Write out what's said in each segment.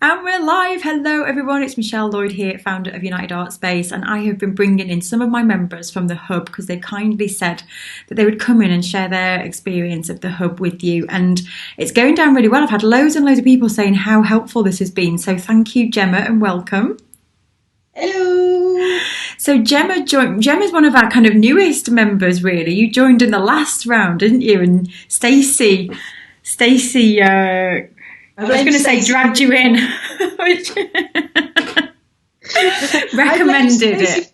And we're live. Hello, everyone. It's Michelle Lloyd here, founder of United ArtSpace, and I have been bringing in some of my members from the Hub because they kindly said that they would come in and share their experience of the Hub with you. And it's going down really well. I've had loads and loads of people saying how helpful this has been. So thank you, Gemma, and welcome. Hello. So Gemma's one of our kind of newest members, really. You joined in the last round, didn't you? And Stacey, I was going to say dragged you in, which recommended it.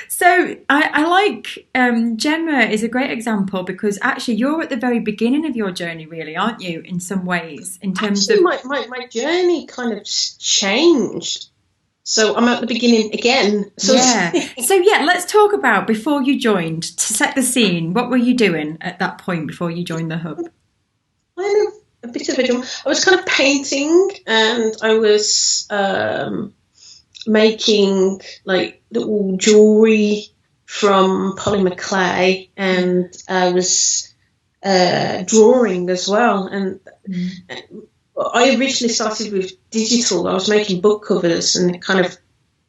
So I like Gemma is a great example because actually you're at the very beginning of your journey, really, aren't you? In some ways, in terms of my journey kind of changed. So I'm at the beginning again. So let's talk about before you joined, to set the scene. What were you doing at that point before you joined the Hub? Kind of a bit of a drum. I was kind of painting, and I was making like little jewelry from polymer clay, and I was drawing as well. And I originally started with digital. I was making book covers, and it kind of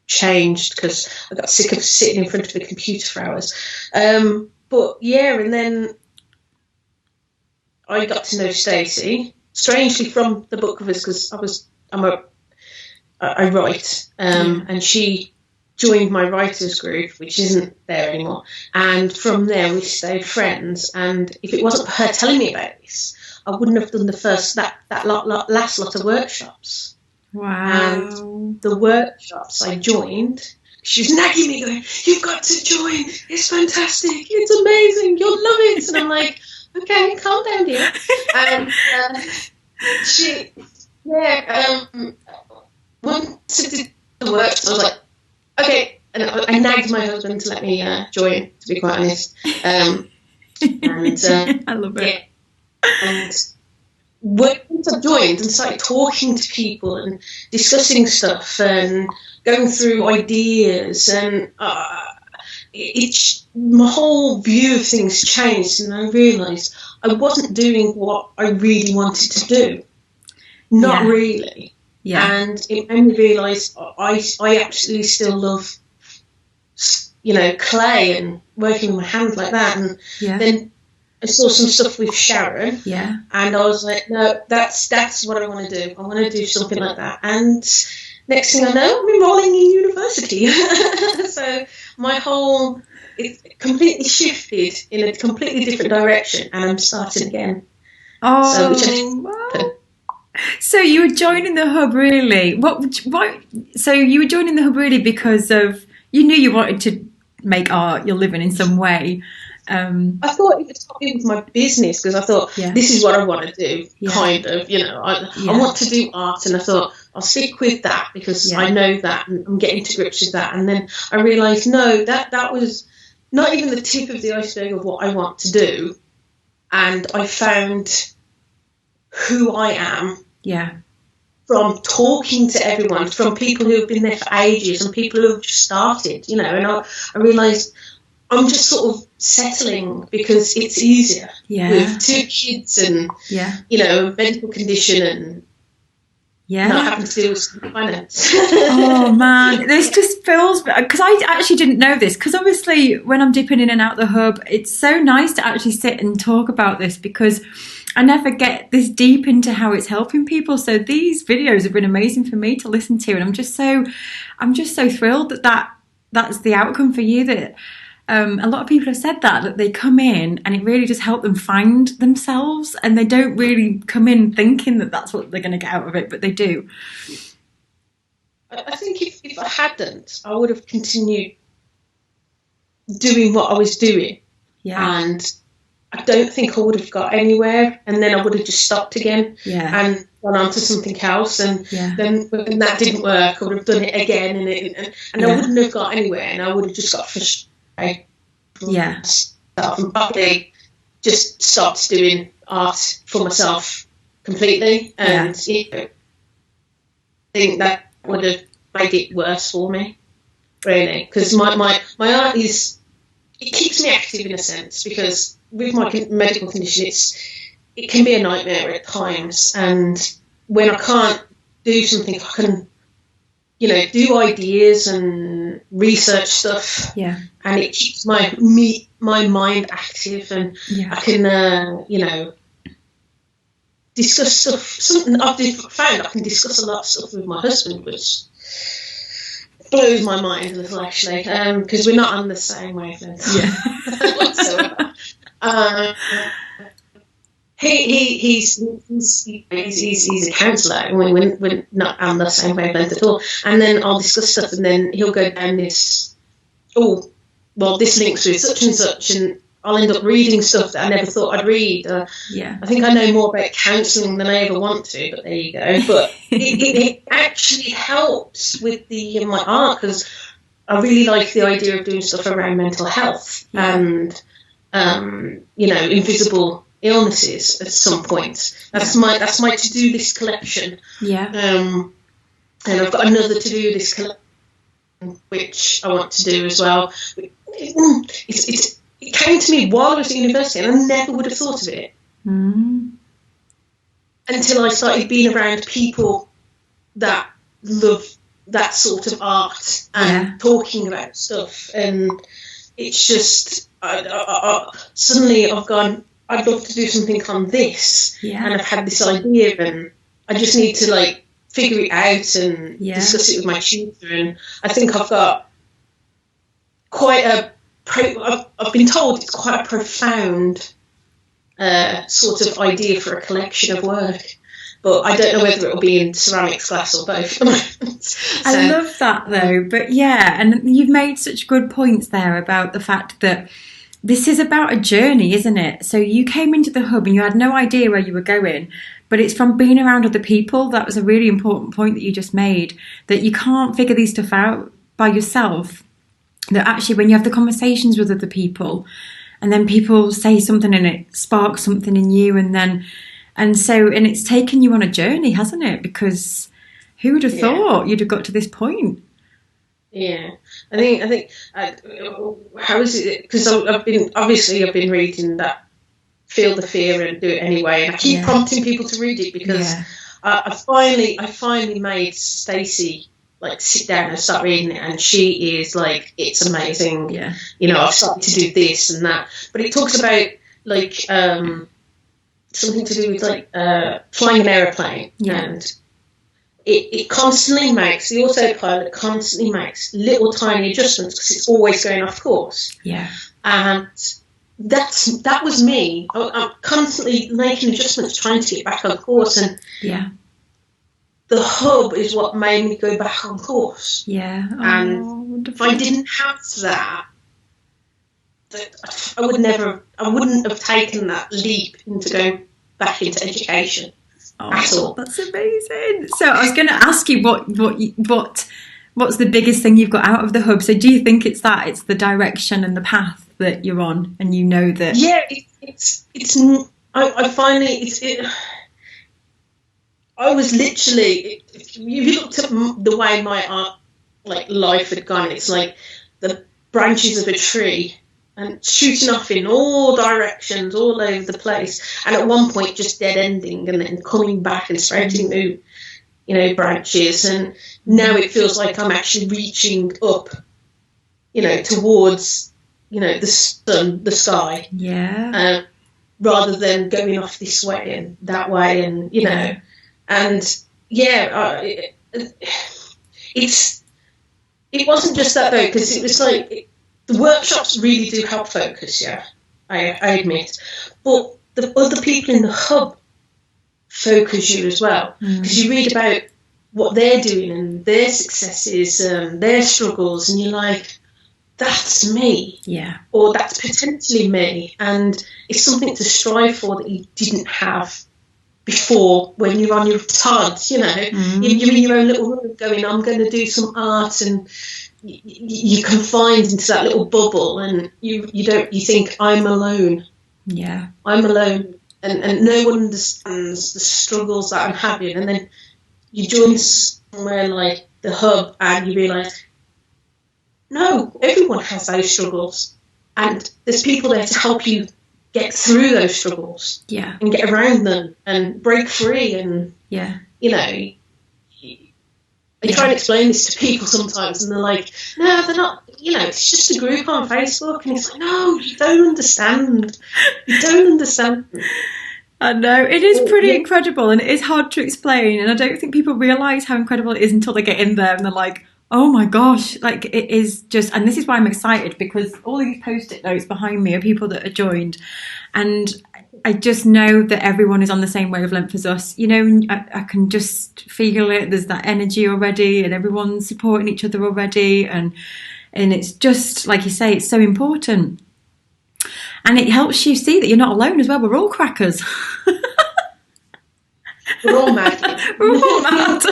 changed because I got sick of sitting in front of the computer for hours. And then I got to know Stacey, strangely from the book covers, because I write, and she joined my writers group, which isn't there anymore. And from there we stayed friends. And if it wasn't for her telling me about this, I wouldn't have done that last lot of workshops. Wow! And the workshops I joined, she was nagging me, going, "You've got to join! It's fantastic! It's amazing! You'll love it!" And I'm like, okay, calm down, dear. And she wanted to do the work, so I was like, okay. And I nagged my husband to let me join, to be quite honest. And I love it. Yeah. And once I joined and started talking to people and discussing stuff and going through ideas, and my whole view of things changed, and I realised I wasn't doing what I really wanted to do. Not really. Yeah. And it made me realise I absolutely still love, clay and working with my hands like that. And then I saw some stuff with Sharon. Yeah. And I was like, no, that's what I want to do. I want to do something like that. And next thing I know, I'm enrolling in university. So my whole, it completely shifted in a completely different direction, and I'm starting again. So you were joining the Hub, really? So you were joining the Hub really because of, you knew you wanted to make art, your living in some way. I thought it was something with my business, because I thought this is what I want to do, kind of, I want to do art, and I thought I'll stick with that because I know that, and I'm getting to grips with that. And then I realised, no, that was not even the tip of the iceberg of what I want to do. And I found who I am from talking to everyone, from people who have been there for ages and people who have just started, and I realised I'm just sort of settling because it's easier with 2 kids and, a medical condition and not having to deal with finance. Oh, man. This just feels... Because I actually didn't know this, because obviously when I'm dipping in and out the Hub, it's so nice to actually sit and talk about this, because I never get this deep into how it's helping people. So these videos have been amazing for me to listen to, and I'm just so thrilled that's the outcome for you, that... a lot of people have said that they come in and it really just helped them find themselves, and they don't really come in thinking that that's what they're going to get out of it, but they do. I think if I hadn't, I would have continued doing what I was doing. Yeah. And I don't think I would have got anywhere, and then I would have just stopped again and gone on to something else. And then when that didn't work, I would have done it again, and I wouldn't have got anywhere, and I would have just got frustrated. And probably just stopped doing art for myself completely, and I think that would have made it worse for me, really, because my art it keeps me active in a sense, because with my medical condition it can be a nightmare at times. And when I can't do something, I can, do ideas and research stuff. Yeah. And it keeps my mind active, and I can, discuss stuff. Something I've found I can discuss a lot of stuff with my husband, which blows my mind a little, actually, because we're not on the same wavelength. Yeah. Whatsoever. He's a counsellor, and we're not on the same wavelength at all. And then I'll discuss stuff, and then he'll go down this. Oh, well, this links with such and such, and I'll end up reading stuff that I never thought I'd read. I think I know more about counselling than I ever want to, but there you go. But it actually helps with my art, because I really like the idea of doing stuff around mental health and, invisible illnesses at some point. That's my to-do list collection. Yeah. And I've got another to-do list collection, which I want to do as well. It came to me while I was at university, and I never would have thought of it until I started being around people that love that sort of art and talking about stuff. And it's just, suddenly I've gone, I'd love to do something on this, and I've had this idea, and I just need to figure it out and discuss it with my tutor. And I think I've got quite I've been told it's quite a profound sort of idea for a collection of work, but I don't know whether it'll be in ceramics, glass, or both. I love that, though. But and you've made such good points there about the fact that this is about a journey, isn't it? So you came into the hub and you had no idea where you were going, but it's from being around other people. That was a really important point that you just made, that you can't figure these stuff out by yourself. That actually when you have the conversations with other people, and then people say something and it sparks something in you, and it's taken you on a journey, hasn't it? Because who would have thought you'd have got to this point? Yeah, I think how is it? Because I've been reading that Feel the Fear and Do It Anyway, and I keep prompting people to read it, because I finally made Stacey sit down and start reading it, and she is it's amazing. I've started to do this and that, but it talks about something to do with flying an aeroplane, and it constantly makes, the autopilot constantly makes little tiny adjustments, because it's always going off course. And that was me. I'm constantly making adjustments, trying to get back on course, and the hub is what made me go back on course. And wonderful. If I didn't have that, I wouldn't have taken that leap into going back into education at all. That's amazing. So I was going to ask you what's the biggest thing you've got out of the hub? So do you think it's the direction and the path that you're on, and you know that? Yeah, I was literally, if you looked at the way my art, life had gone, it's like the branches of a tree and shooting off in all directions, all over the place, and at one point just dead ending, and then coming back and sprouting new, branches. And now it feels like I'm actually reaching up, towards, the sun, the sky, rather than going off this way and that way, and And it wasn't just that, though, because it was the workshops really do help focus. I admit, but the other people in the hub focus you as well, because you read about what they're doing and their successes and their struggles, and you're like, that's me, or that's potentially me, and it's something to strive for that you didn't have before when you're on your TOD, you're in your own little room going, I'm going to do some art, and you're confined into that little bubble, and you think, I'm alone. I'm alone, and no one understands the struggles that I'm having. And then you join somewhere like the hub, and you realise, no, everyone has those struggles, and there's people there to help you get through those struggles, and get around them and break free, and you know. I try and explain this to people sometimes, and they're like, no, they're not, you know, it's just a group on Facebook. And it's like, no, you don't understand. You don't understand. I know. It is pretty incredible, and it is hard to explain. And I don't think people realise how incredible it is until they get in there and they're like, oh my gosh, like it is just, and this is why I'm excited, because all these Post-it notes behind me are people that are joined. And I just know that everyone is on the same wavelength as us. You know, I can just feel it. There's that energy already, and everyone's supporting each other already. And it's just, like you say, it's so important. And it helps you see that you're not alone as well. We're all crackers. We're all mad. We're all mad.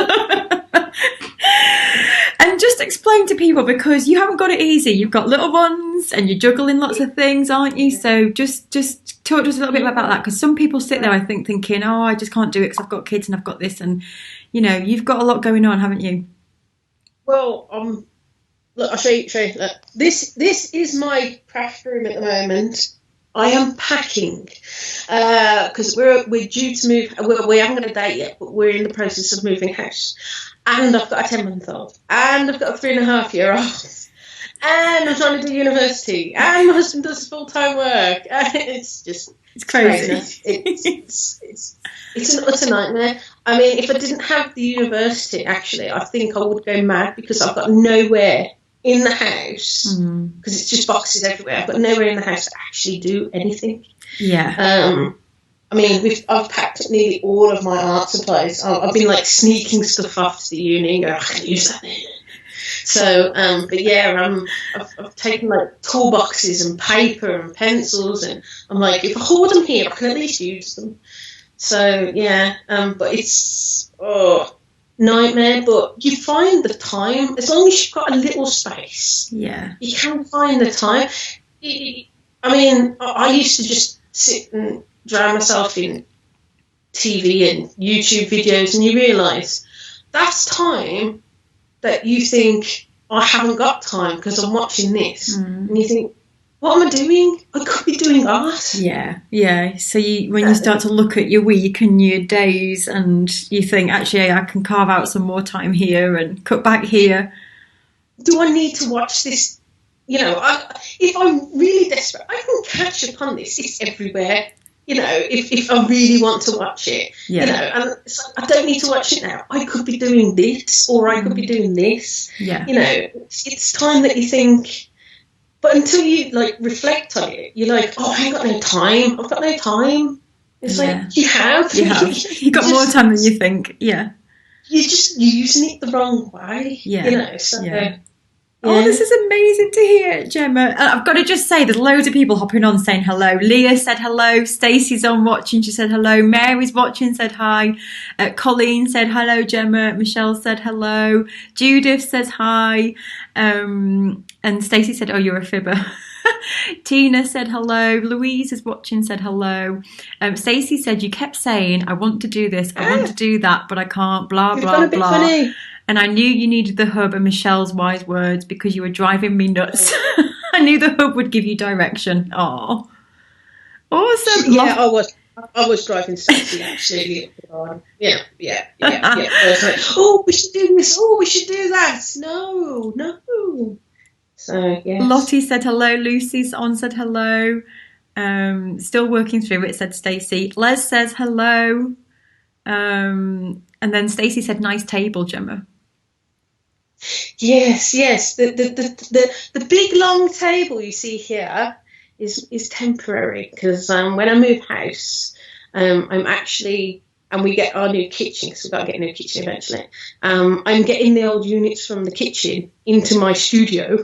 And just explain to people, because you haven't got it easy. You've got little ones and you're juggling lots of things, aren't you? So just talk to us a little bit about that, because some people sit there, I think, thinking, oh, I just can't do it because I've got kids and I've got this. And, you know, you've got a lot going on, haven't you? Well, look, I'll show you. Look, this is my craft room at the moment. I am packing because we're due to move. We haven't got a date yet, but we're in the process of moving house. And I've got a 10-month-old, and I've got a 3.5-year-old, and I'm trying to do university, and my husband does full-time work. It's crazy. It's an utter nightmare. I mean, if I didn't have the university, actually, I think I would go mad, because I've got nowhere in the house, because it's just boxes everywhere. I've got nowhere in the house to actually do anything. Yeah. I mean, I've packed up nearly all of my art supplies. I've been like sneaking stuff off to the uni and going, I can use that then. So, but yeah, I've taken like toolboxes and paper and pencils, and I'm like, if I hold them here, I can at least use them. So yeah, but it's nightmare. But you find the time, as long as you've got a little space. Yeah, you can find the time. I mean, I used to just sit and drown myself in TV and YouTube videos, and you realise that's time that you think, I haven't got time because I'm watching this. And you think, what am I doing? I could be doing art. Yeah. So when you start to look at your week and your days, and you think, actually, I can carve out some more time here and cut back here. Do I need to watch this? You know, if I'm really desperate, I can catch up on this. It's everywhere. You know, if I really want to watch it, you know, and it's like, I don't need to watch it now. I could be doing this, or I could be doing this. Yeah. You know, it's time that you think, but until you like reflect on it, you're like, oh, I ain't got no time. I've got no time. It's like, you have. You've got more time than you think. Yeah. You're just using it the wrong way. Yeah. You know, so. Yeah. Oh, this is amazing to hear, Gemma. I've got to just say, there's loads of people hopping on saying hello. Leah said hello. Stacey's on watching. She said hello. Mary's watching, said hi. Colleen said hello, Gemma. Michelle said hello. Judith says hi. And Stacey said, oh, you're a fibber. Tina said hello. Louise is watching, said hello. Stacey said, you kept saying, I want to do this, I want to do that, but I can't, blah, blah, blah. Funny. And I knew you needed the hub and Michelle's wise words, because you were driving me nuts. I knew the hub would give you direction. Oh, awesome. Yeah, I was driving Stacey, actually. Yeah. I was like, oh, we should do this. Oh, we should do that. No. So, yeah. Lottie said hello. Lucy's on, said hello. Still working through it, said Stacey. Les says hello. And then Stacey said, nice table, Gemma. Yes. The big long table you see here is temporary, because when I move house, I'm actually, and we get our new kitchen, because we've got to get a new kitchen eventually. I'm getting the old units from the kitchen into my studio,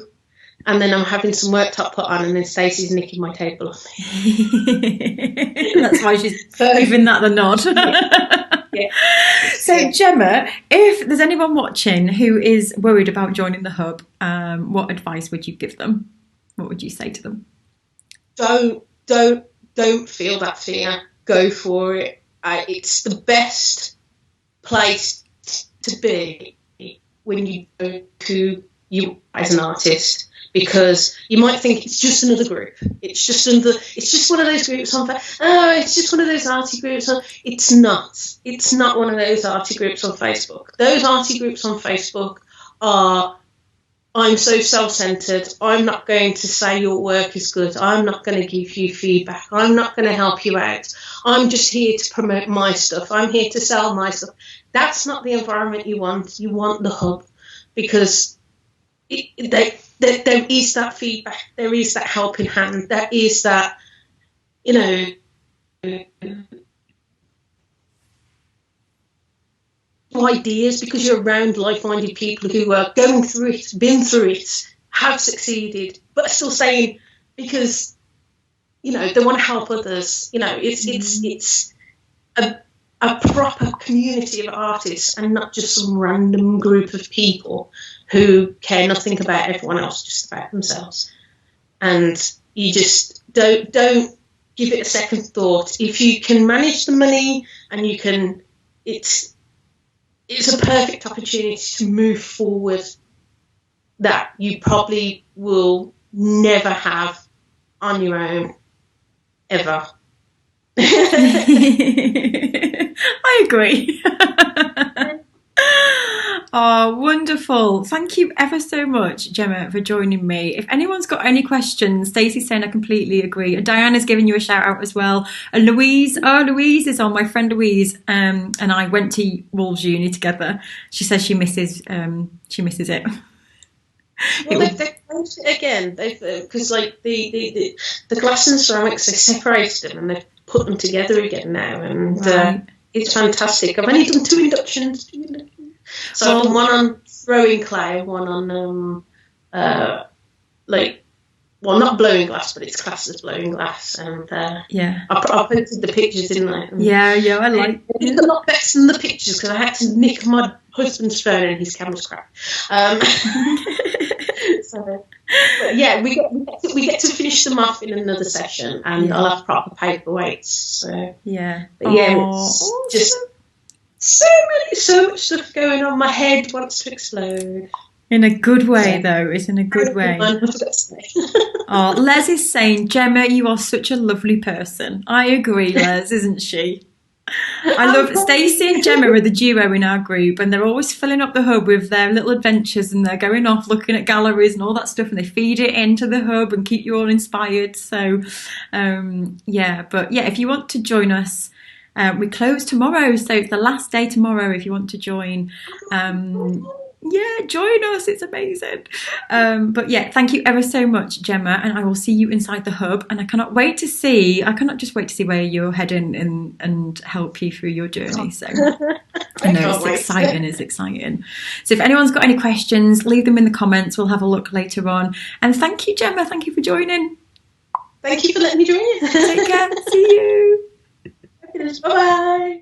and then I'm having some worktop put on, and then Stacey's nicking my table off me. That's why she's giving that the nod. Yeah. So, Gemma, if there's anyone watching who is worried about joining the hub, what advice would you give them? What would you say to them? Don't feel that fear. Go for it. It's the best place to be when you go to you as an artist, because you might think it's just another group. It's just one of those groups on it's just one of those arty groups on. It's not one of those arty groups on Facebook. Those arty groups on Facebook are, I'm so self-centered, I'm not going to say your work is good, I'm not going to give you feedback, I'm not going to help you out, I'm just here to promote my stuff, I'm here to sell my stuff. That's not the environment you want. You want the hub, because there is that feedback, there is that helping hand, there is that, ideas, because you're around like-minded people who are going through it, been through it, have succeeded, but are still saying, because they want to help others. It's a proper community of artists, and not just some random group of people who care nothing about everyone else, just about themselves. And you just don't give it a second thought. If you can manage the money and you can, it's a perfect opportunity to move forward that you probably will never have on your own, ever. I agree. Oh, wonderful. Thank you ever so much, Gemma, for joining me. If anyone's got any questions, Stacey's saying I completely agree. And Diana's giving you a shout out as well. And Louise is on, my friend Louise, and I went to Wolves Uni together. She says she misses it. Well, they've changed it again. Because the glass and ceramics, they separated them and they've put them together again now, and right. It's fantastic. I've only done 2 inductions. So I've done one on throwing clay, one on not blowing glass, but it's classed as blowing glass. And I posted the pictures, didn't I? And yeah, I like it. It's a lot better than the pictures, because I had to nick my husband's phone and his camera's crap. But yeah, we get to finish them off in another session, and I'll have proper paperweights. So it's just so much stuff going on. My head wants to explode. In a good way, though. It's in a good way. Oh, Les is saying, Gemma, you are such a lovely person. I agree, Les, isn't she? I love Stacey and Gemma are the duo in our group, and they're always filling up the hub with their little adventures, and they're going off looking at galleries and all that stuff, and they feed it into the hub and keep you all inspired. So if you want to join us, we close tomorrow, so it's the last day tomorrow if you want to join. Join us, it's amazing. Thank you ever so much, Gemma, and I will see you inside the hub, and I cannot just wait to see where you're heading and help you through your journey. So I know it's exciting. So if anyone's got any questions, leave them in the comments. We'll have a look later on. And thank you, Gemma, thank you for joining. Thank you for letting me join you. Take care. See you. Bye-bye.